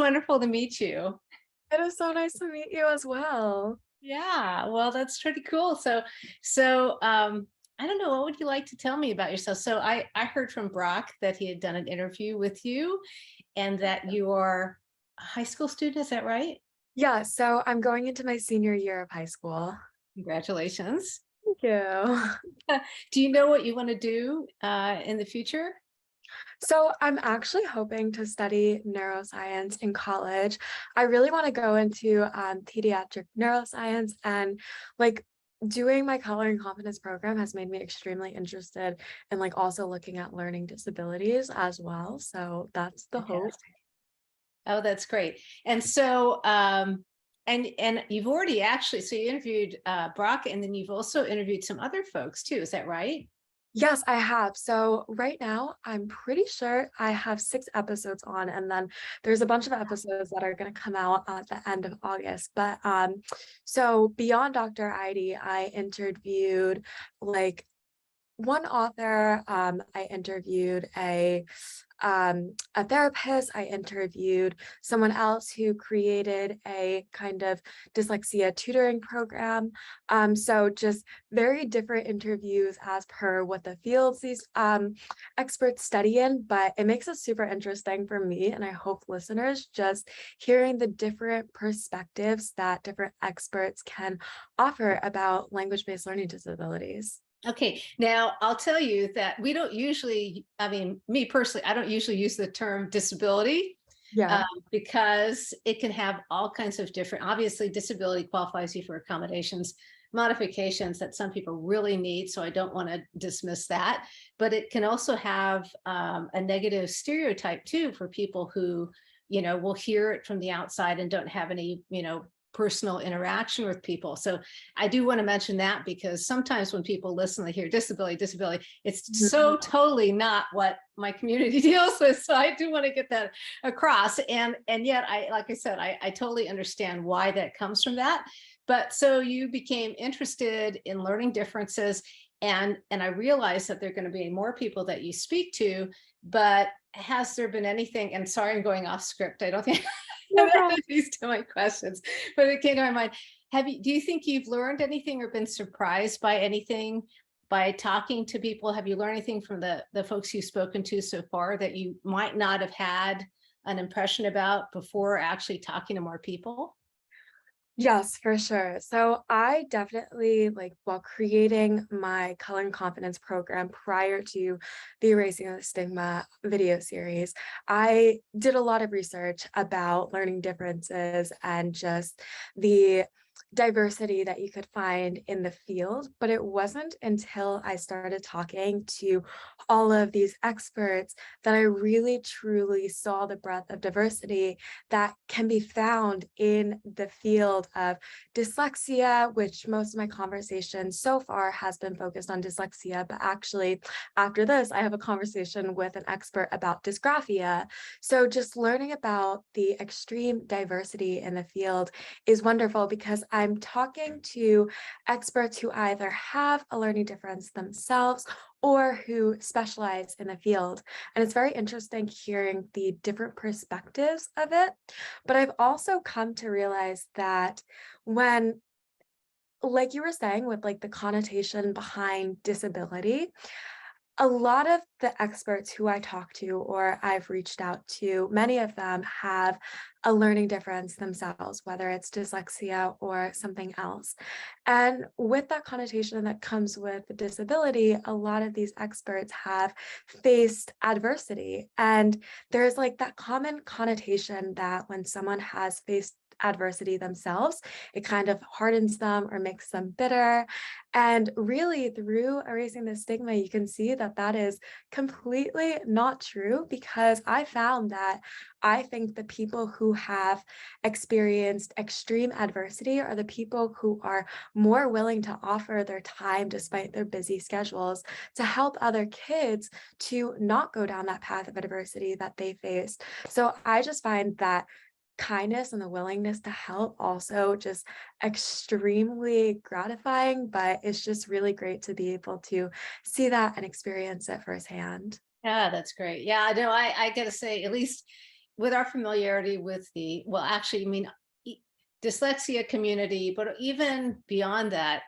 wonderful to meet you. It is so nice to meet you as well. Yeah, well, that's pretty cool. So, I don't know, what would you like to tell me about yourself? So I heard from Brock that he had done an interview with you and that you are a high school student, is that right? Yeah, so I'm going into my senior year of high school. Congratulations. Thank you. Do you know what you want to do in the future? So I'm actually hoping to study neuroscience in college. I really want to go into pediatric neuroscience and like doing my color and confidence program has made me extremely interested in like also looking at learning disabilities as well. So that's the hope. Fantastic. Oh, that's great. And you've already actually, so you interviewed Brock, and then you've also interviewed some other folks too. Is that right? Yes, I have. So right now, I'm pretty sure I have 6 episodes on, and then there's a bunch of episodes that are going to come out at the end of August. But so beyond Dr. Idy, I interviewed like one author. I interviewed a therapist. I interviewed someone else who created a kind of dyslexia tutoring program. So just very different interviews as per what the fields these experts study in, but it makes it super interesting for me, and I hope listeners just hearing the different perspectives that different experts can offer about language-based learning disabilities. Okay, now I'll tell you that we don't usually, I mean, me personally, I don't usually use the term disability Yeah. because it can have all kinds of different, obviously, disability qualifies you for accommodations, modifications that some people really need. So I don't want to dismiss that. But it can also have a negative stereotype too for people who, will hear it from the outside and don't have any, personal interaction with people. So I do want to mention that because sometimes when people listen, they hear disability, disability, it's so Mhm. totally not what my community deals with. So I do want to get that across. And yet like I said, I totally understand why that comes from that. But so you became interested in learning differences, and I realized that there are going to be more people that you speak to, but has there been anything, and sorry, I'm going off script. I don't think No problem. these to my questions, but it came to my mind. Do you think you've learned anything or been surprised by anything by talking to people? Have you learned anything from the folks you've spoken to so far that you might not have had an impression about before actually talking to more people? Yes, for sure. So I definitely like while creating my color and confidence program prior to the Erasing the Stigma video series, I did a lot of research about learning differences and just the diversity that you could find in the field. But it wasn't until I started talking to all of these experts that I really truly saw the breadth of diversity that can be found in the field of dyslexia, which most of my conversation so far has been focused on dyslexia. But actually, after this, I have a conversation with an expert about dysgraphia. So just learning about the extreme diversity in the field is wonderful because I'm talking to experts who either have a learning difference themselves or who specialize in the field. And it's very interesting hearing the different perspectives of it. But I've also come to realize that when, like you were saying, with like the connotation behind disability, a lot of the experts who I talk to or I've reached out to, many of them have a learning difference themselves, whether it's dyslexia or something else. And with that connotation that comes with the disability, a lot of these experts have faced adversity. And there's like that common connotation that when someone has faced adversity themselves, it kind of hardens them or makes them bitter. And really, through erasing the stigma, you can see that that is completely not true because I found that I think the people who have experienced extreme adversity are the people who are more willing to offer their time despite their busy schedules to help other kids to not go down that path of adversity that they faced. So I just find that kindness and the willingness to help also just extremely gratifying, but it's just really great to be able to see that and experience it firsthand. Yeah, that's great. Yeah, no, I gotta say, at least with our familiarity with the, well, actually, I mean, dyslexia community, but even beyond that,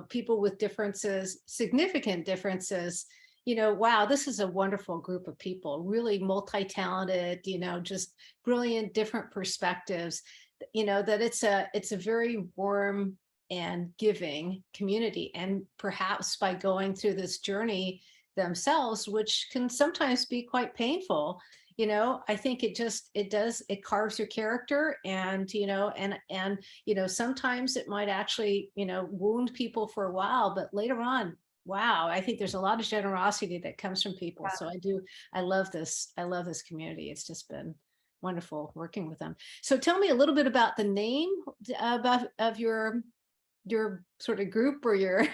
people with differences, significant differences, wow, this is a wonderful group of people, really multi-talented, just brilliant, different perspectives, that it's a very warm and giving community. And perhaps by going through this journey themselves, which can sometimes be quite painful, I think it carves your character, and sometimes it might actually wound people for a while, but later on, wow, I think there's a lot of generosity that comes from people. So I love this community. It's just been wonderful working with them. So tell me a little bit about the name of your sort of group, or your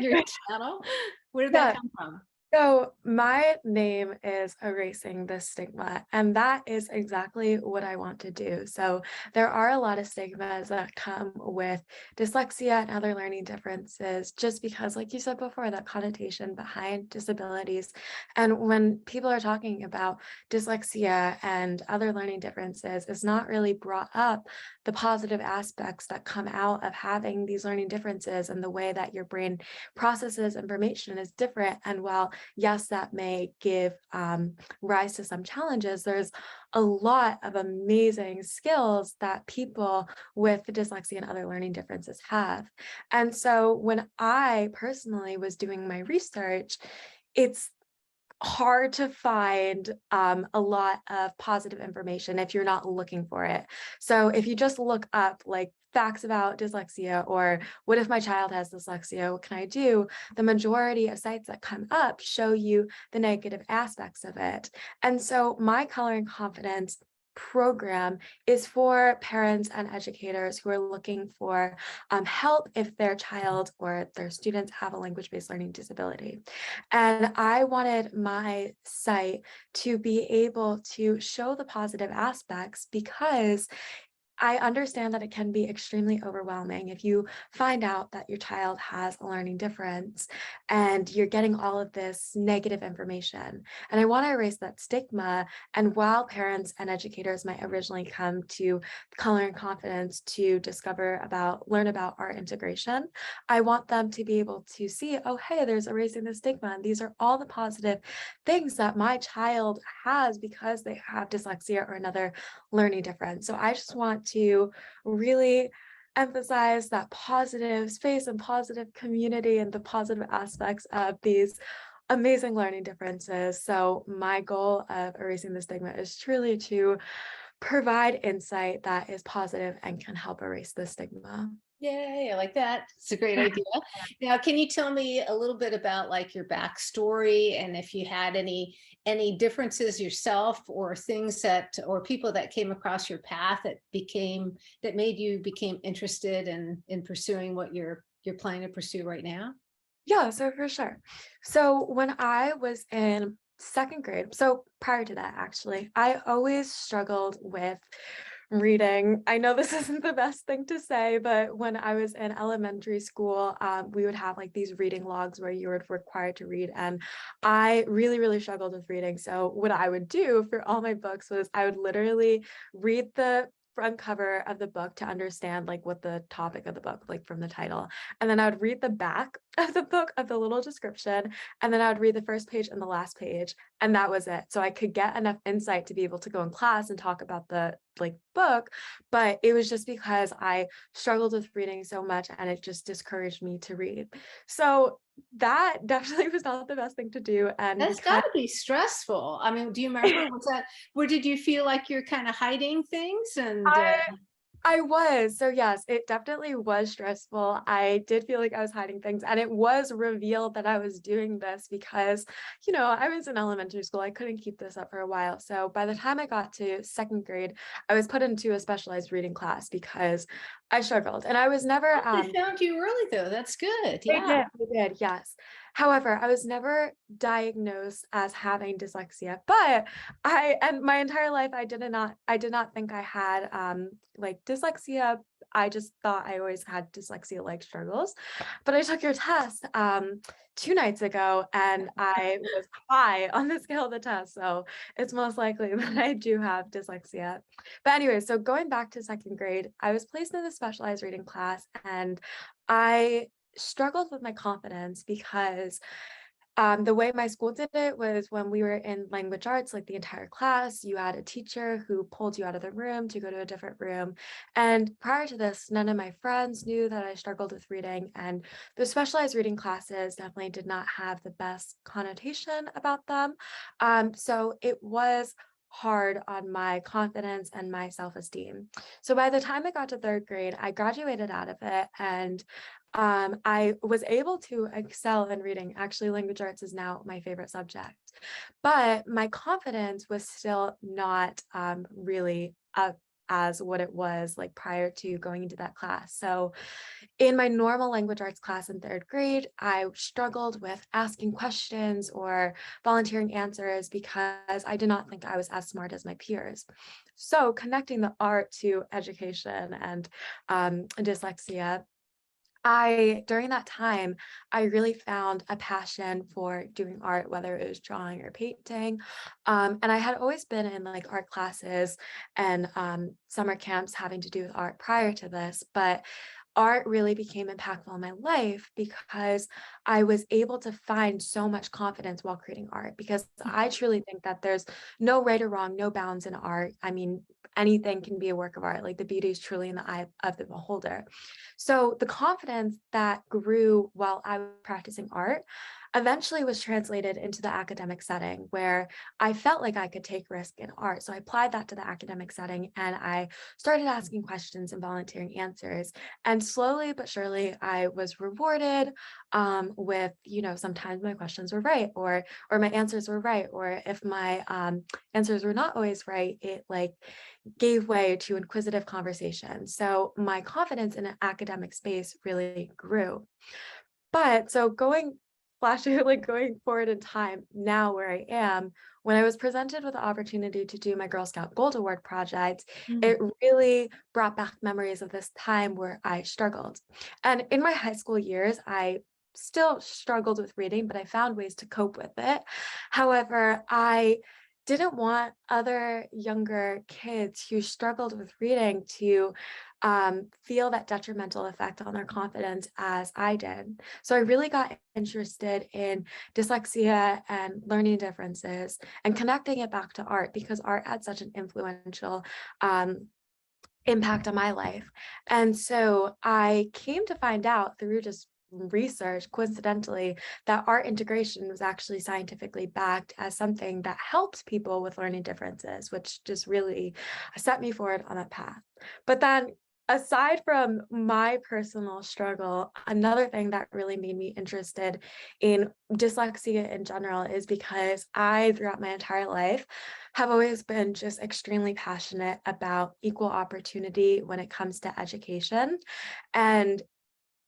your channel. Where did that Yeah. come from? So my name is Erasing the Stigma, and that is exactly what I want to do. So there are a lot of stigmas that come with dyslexia and other learning differences, just because, like you said before, that connotation behind disabilities. And when people are talking about dyslexia and other learning differences, it's not really brought up the positive aspects that come out of having these learning differences, and the way that your brain processes information is different. And while yes, that may give rise to some challenges, there's a lot of amazing skills that people with dyslexia and other learning differences have. And so when I personally was doing my research, it's hard to find a lot of positive information if you're not looking for it. So if you just look up like facts about dyslexia, or what if my child has dyslexia, what can I do? The majority of sites that come up show you the negative aspects of it. And so my Coloring Confidence program is for parents and educators who are looking for help if their child or their students have a language-based learning disability. And I wanted my site to be able to show the positive aspects, because I understand that it can be extremely overwhelming if you find out that your child has a learning difference and you're getting all of this negative information. And I want to erase that stigma. And while parents and educators might originally come to Coloring Confidence to learn about art integration, I want them to be able to see, oh, hey, there's erasing the stigma. And these are all the positive things that my child has because they have dyslexia or another learning difference. So I just want to really emphasize that positive space and positive community and the positive aspects of these amazing learning differences. So my goal of erasing the stigma is truly to provide insight that is positive and can help erase the stigma. Yay, I like that. It's a great idea. Now, can you tell me a little bit about like your backstory, and if you had any differences yourself, or things or people that came across your path that made you became interested in pursuing what you're planning to pursue right now? Yeah, so for sure. So when I was in second grade, so prior to that, actually, I always struggled with reading. I know this isn't the best thing to say, but when I was in elementary school, we would have like these reading logs where you were required to read. And I really, really struggled with reading. So what I would do for all my books was I would literally read the front cover of the book to understand like what the topic of the book, like from the title. And then I would read the back of the book of the little description. And then I would read the first page and the last page. And that was it. So I could get enough insight to be able to go in class and talk about the book, but it was just because I struggled with reading so much and it just discouraged me to read. So that definitely was not the best thing to do. And That's because got to be stressful. I mean, do you remember, where did you feel like you're kind of hiding things? And I I was. So yes, it definitely was stressful. I did feel like I was hiding things, and it was revealed that I was doing this because, I was in elementary school. I couldn't keep this up for a while. So by the time I got to second grade, I was put into a specialized reading class because I struggled. And I was never they found you early, though. That's good. They Yeah. did, they did, yes. However, I was never diagnosed as having dyslexia, but and my entire life I did not think I had like dyslexia I just thought I always had dyslexia-like struggles. But I took your test 2 nights ago and I was high on the scale of the test. So it's most likely that I do have dyslexia. But anyway, so going back to second grade, I was placed in the specialized reading class and I struggled with my confidence because the way my school did it was when we were in language arts, like the entire class, you had a teacher who pulled you out of the room to go to a different room. And prior to this, none of my friends knew that I struggled with reading. And the specialized reading classes definitely did not have the best connotation about them. So it was hard on my confidence and my self-esteem. So by the time I got to third grade, I graduated out of it and I was able to excel in reading. Actually, language arts is now my favorite subject, but my confidence was still not really up as what it was like prior to going into that class. So in my normal language arts class in third grade, I struggled with asking questions or volunteering answers because I did not think I was as smart as my peers. So connecting the art to education and dyslexia, during that time, I really found a passion for doing art, whether it was drawing or painting. And I had always been in like art classes and summer camps having to do with art prior to this, but art really became impactful in my life because I was able to find so much confidence while creating art, because I truly think that there's no right or wrong, no bounds in art. I mean, anything can be a work of art. Like the beauty is truly in the eye of the beholder. So the confidence that grew while I was practicing art eventually was translated into the academic setting where I felt like I could take risk in art. So I applied that to the academic setting and I started asking questions and volunteering answers. And slowly but surely, I was rewarded with, sometimes my questions were right, or my answers were right, or if my answers were not always right, it like gave way to inquisitive conversation. So my confidence in an academic space really grew. But so flashing, like going forward in time, now where I am, when I was presented with the opportunity to do my Girl Scout Gold Award project, it really brought back memories of this time where I struggled. And in my high school years, I still struggled with reading, but I found ways to cope with it. However, I didn't want other younger kids who struggled with reading to feel that detrimental effect on their confidence as I did. So I really got interested in dyslexia and learning differences and connecting it back to art because art had such an influential impact on my life. And so I came to find out through just research, coincidentally, that art integration was actually scientifically backed as something that helps people with learning differences, which just really set me forward on that path. But then aside from my personal struggle, another thing that really made me interested in dyslexia in general is because I, throughout my entire life, have always been just extremely passionate about equal opportunity when it comes to education. And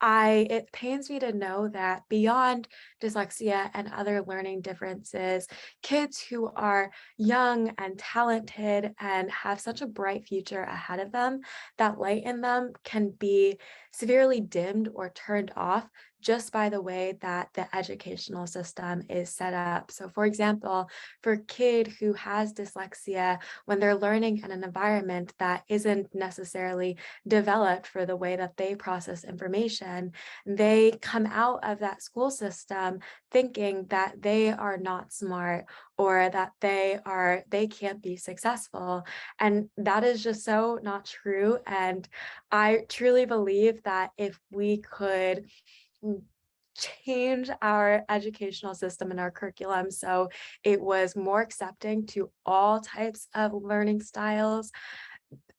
it pains me to know that beyond dyslexia and other learning differences, kids who are young and talented and have such a bright future ahead of them, that light in them can be severely dimmed or turned off just by the way that the educational system is set up. So for example, for a kid who has dyslexia, when they're learning in an environment that isn't necessarily developed for the way that they process information, they come out of that school system thinking that they are not smart or that they can't be successful. And that is just so not true. And I truly believe that if we could change our educational system and our curriculum so it was more accepting to all types of learning styles,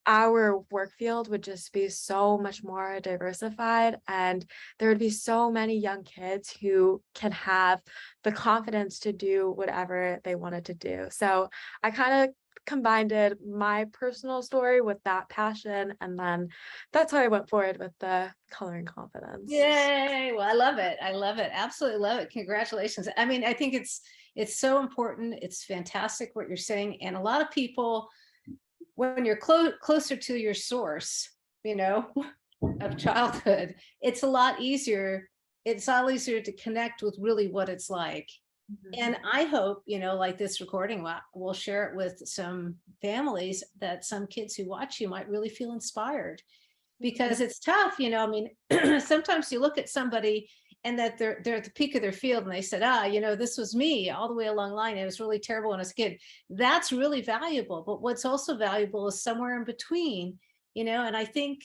our work field would just be so much more diversified and there would be so many young kids who can have the confidence to do whatever they wanted to do. So I kind of combined my personal story with that passion, and then that's how I went forward with the coloring confidence. Yay. Well, I love it. I love it. Absolutely love it. Congratulations. I mean, I think it's so important. It's fantastic what you're saying. And a lot of people, when you're closer to your source, you know, of childhood, it's a lot easier. It's a lot easier to connect with really what it's like. Mhm. And I hope, like this recording, we'll share it with some families, that some kids who watch you might really feel inspired, Yeah. because it's tough, I mean, sometimes you look at somebody and that they're at the peak of their field and they said, this was me all the way along the line. It was really terrible when I was a kid. That's really valuable. But what's also valuable is somewhere in between, and I think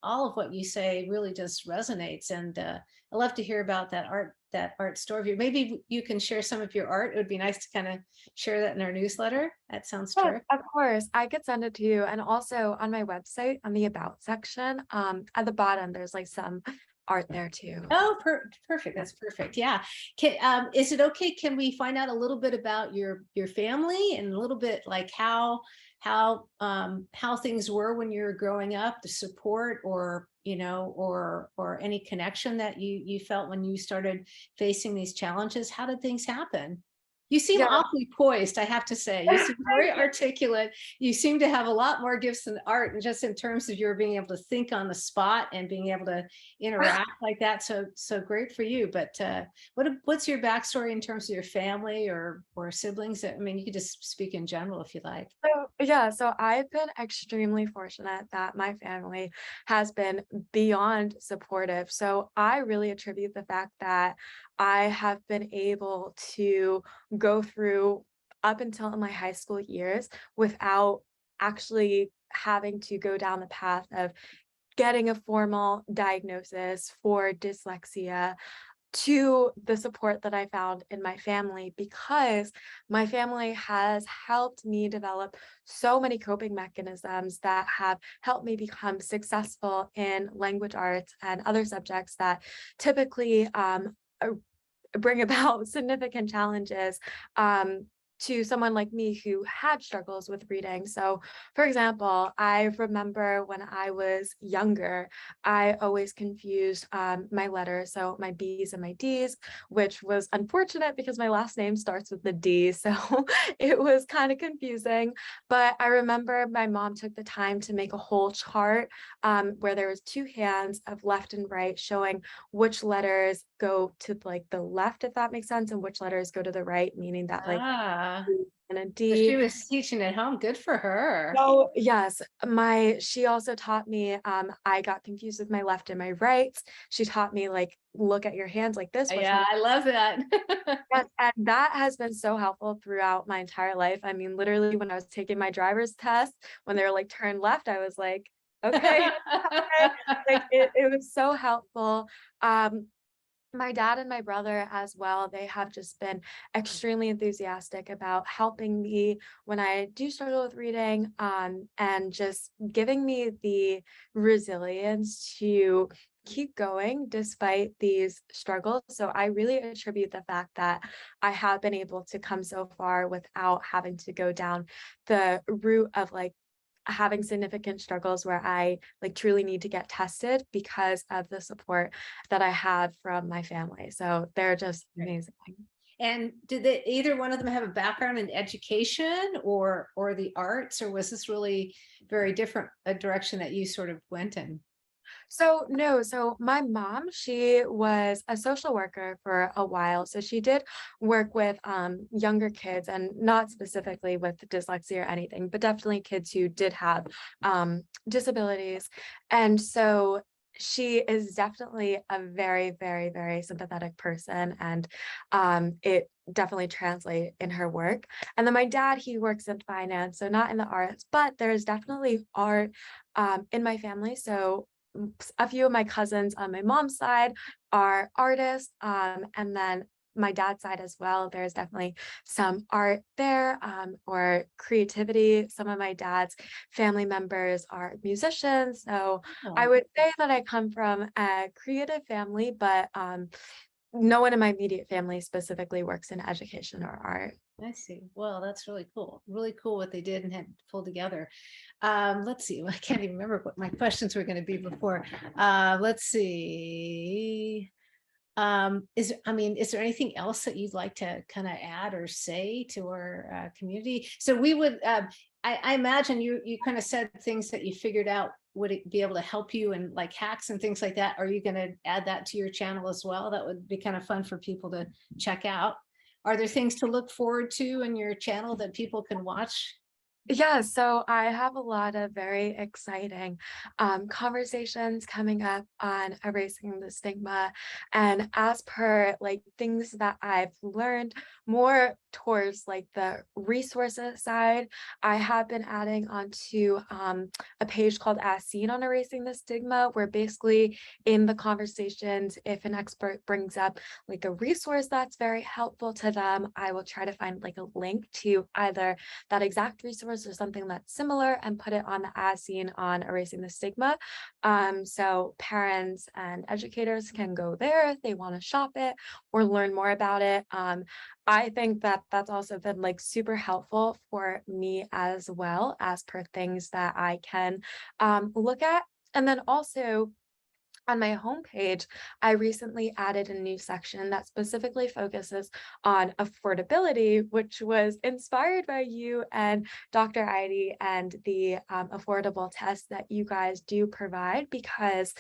all of what you say really just resonates. And I love to hear about that art store view. Maybe you can share some of your art. It would be nice to kind of share that in our newsletter. That sounds Yeah, terrific. of course. I could send it to you. And also on my website, on the about section, at the bottom, there's like some art there too. Oh, perfect. That's perfect. Yeah. Is it okay? Can we find out a little bit about your family, and a little bit like how things were when you were growing up, the support, or or any connection that you felt when you started facing these challenges? How did things happen? You seem Yeah. awfully poised, I have to say. You seem very articulate. You seem to have a lot more gifts than art, and just in terms of your being able to think on the spot and being able to interact like that. So great for you. But what's your backstory in terms of your family or siblings? I mean, you could just speak in general if you like. So I've been extremely fortunate that my family has been beyond supportive. So I really attribute the fact that I have been able to go through up until my high school years without actually having to go down the path of getting a formal diagnosis for dyslexia, to the support that I found in my family, because my family has helped me develop so many coping mechanisms that have helped me become successful in language arts and other subjects that typically bring about significant challenges to someone like me who had struggles with reading. So, for example, I remember when I was younger, I always confused my letters, so my B's and my D's, which was unfortunate because my last name starts with the D. So it was kind of confusing. But I remember my mom took the time to make a whole chart where there was two hands of left and right showing which letters go to like the left, if that makes sense, and which letters go to the right, meaning that like Ah, and a so she D. was teaching at home. Good for her. So yes, she also taught me, I got confused with my left and my right. She taught me like, look at your hands like this, which Yeah, one. I love that. Yes, and that has been so helpful throughout my entire life. I mean, literally when I was taking my driver's test, when they were like turn left, I was like, okay, okay. Like it was so helpful. Um, my dad and my brother as well, they have just been extremely enthusiastic about helping me when I do struggle with reading, and just giving me the resilience to keep going despite these struggles. So I really attribute the fact that I have been able to come so far without having to go down the route of like having significant struggles where I like truly need to get tested because of the support that I have from my family. So they're just Right. amazing. And did they, either one of them, have a background in education or the arts, or was this really very different a direction that you sort of went in? So no, so my mom, she was a social worker for a while. So she did work with younger kids, and not specifically with dyslexia or anything, but definitely kids who did have disabilities. And so she is definitely a very, very, very sympathetic person, and it definitely translate in her work. And then my dad, he works in finance, so not in the arts, but there's definitely art in my family. So a few of my cousins on my mom's side are artists, and then my dad's side as well, there's definitely some art there, or creativity. Some of my dad's family members are musicians, so I Oh, would say that I come from a creative family, but no one in my immediate family specifically works in education or art. I see. Well, that's really cool. Really cool what they did and had pulled together. Let's see. I can't even remember what my questions were going to be before. Let's see. Is there anything else that you'd like to kind of add or say to our community? So we would, I imagine you kind of said things that you figured out would it be able to help you and like hacks and things like that. Are you going to add that to your channel as well? That would be kind of fun for people to check out. Are there things to look forward to in your channel that people can watch? Yeah, so I have a lot of very exciting conversations coming up on erasing the stigma. And as per like things that I've learned more towards like the resources side, I have been adding onto a page called As Seen on Erasing the Stigma, where basically in the conversations, if an expert brings up like a resource that's very helpful to them, I will try to find like a link to either that exact resource or something that's similar and put it on the As Seen on Erasing the Stigma. So parents and educators can go there if they want to shop it or learn more about it. I think that that's also been like super helpful for me as well as per things that I can look at. And then also on my homepage, I recently added a new section that specifically focuses on affordability, which was inspired by you and Dr. Heidi and the affordable tests that you guys do provide because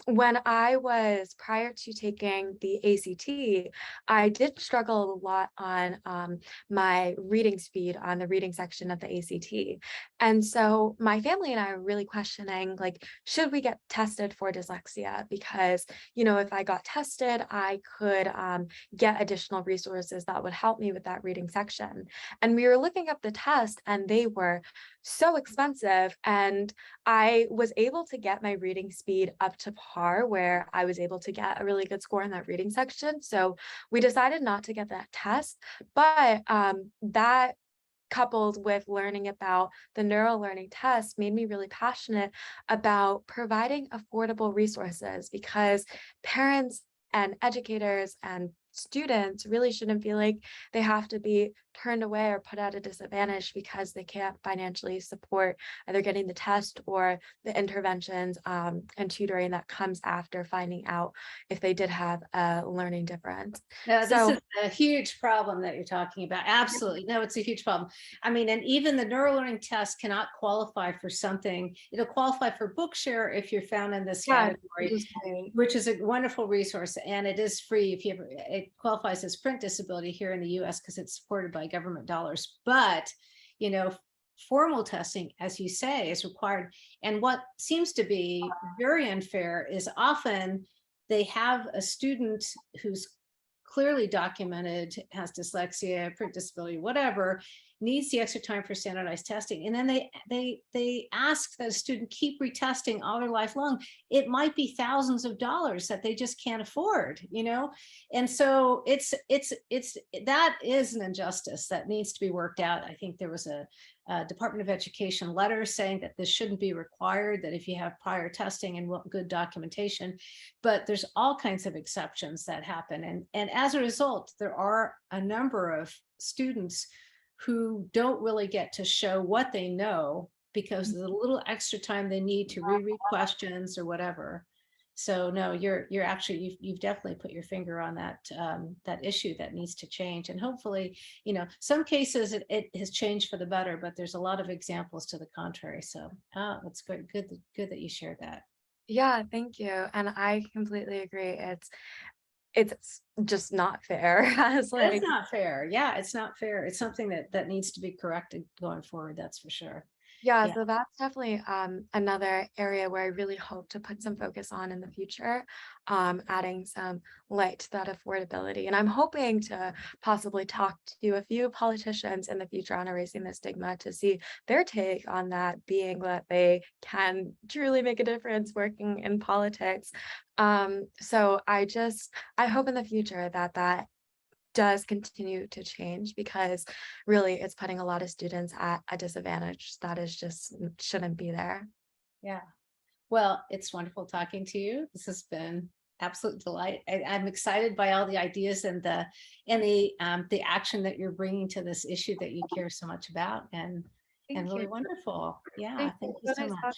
when I was prior to taking the ACT, I did struggle a lot on my reading speed on the reading section of the ACT. And so my family and I were really questioning, like, should we get tested for dyslexia? Because, you know, if I got tested, I could get additional resources that would help me with that reading section. And we were looking up the test and they were so expensive. And I was able to get my reading speed up to par where I was able to get a really good score in that reading section. So we decided not to get that test, but that coupled with learning about the neuro learning test made me really passionate about providing affordable resources because parents and educators and students really shouldn't feel like they have to be turned away or put at a disadvantage because they can't financially support either getting the test or the interventions and tutoring that comes after finding out if they did have a learning difference. No, this So is a huge problem that you're talking about. Absolutely. No, it's a huge problem. I mean, and even the neurolearning test cannot qualify for something. It'll qualify for Bookshare if you're found in this yeah, which category, is great. which is a wonderful resource, and it is free if you ever, it qualifies as print disability here in the US because it's supported by government dollars. But, you know, formal testing, as you say, is required. And what seems to be very unfair is often they have a student who's clearly documented, has dyslexia, print disability, whatever, needs the extra time for standardized testing. And then they ask that a student keep retesting all their life long. It might be thousands of dollars that they just can't afford, you know? And so that is an injustice that needs to be worked out. I think there was a Department of Education letter saying that this shouldn't be required, that if you have prior testing and good documentation, but there's all kinds of exceptions that happen. And as a result, there are a number of students who don't really get to show what they know because of the little extra time they need to reread questions or whatever. So no, you're actually, you've definitely put your finger on that issue that needs to change. And hopefully, you know, some cases it has changed for the better, but there's a lot of examples to the contrary. So that's good that you shared that. Yeah, thank you. And I completely agree. It's just not fair as That's like not fair. Yeah, it's not fair. It's something that needs to be corrected going forward. That's for sure. yeah, Yeah. so that's definitely another area where I really hope to put some focus on in the future, adding some light to that affordability. And I'm hoping to possibly talk to a few politicians in the future on erasing the stigma to see their take on that, being that they can truly make a difference working in politics. So I hope in the future that that does continue to change because really it's putting a lot of students at a disadvantage that is just shouldn't be there. Yeah. Well, it's wonderful talking to you. This has been absolute delight. I'm excited by all the ideas and the action that you're bringing to this issue that you care so much about, and Thank really you. wonderful. Yeah, Thank you. thank you So so nice talking much.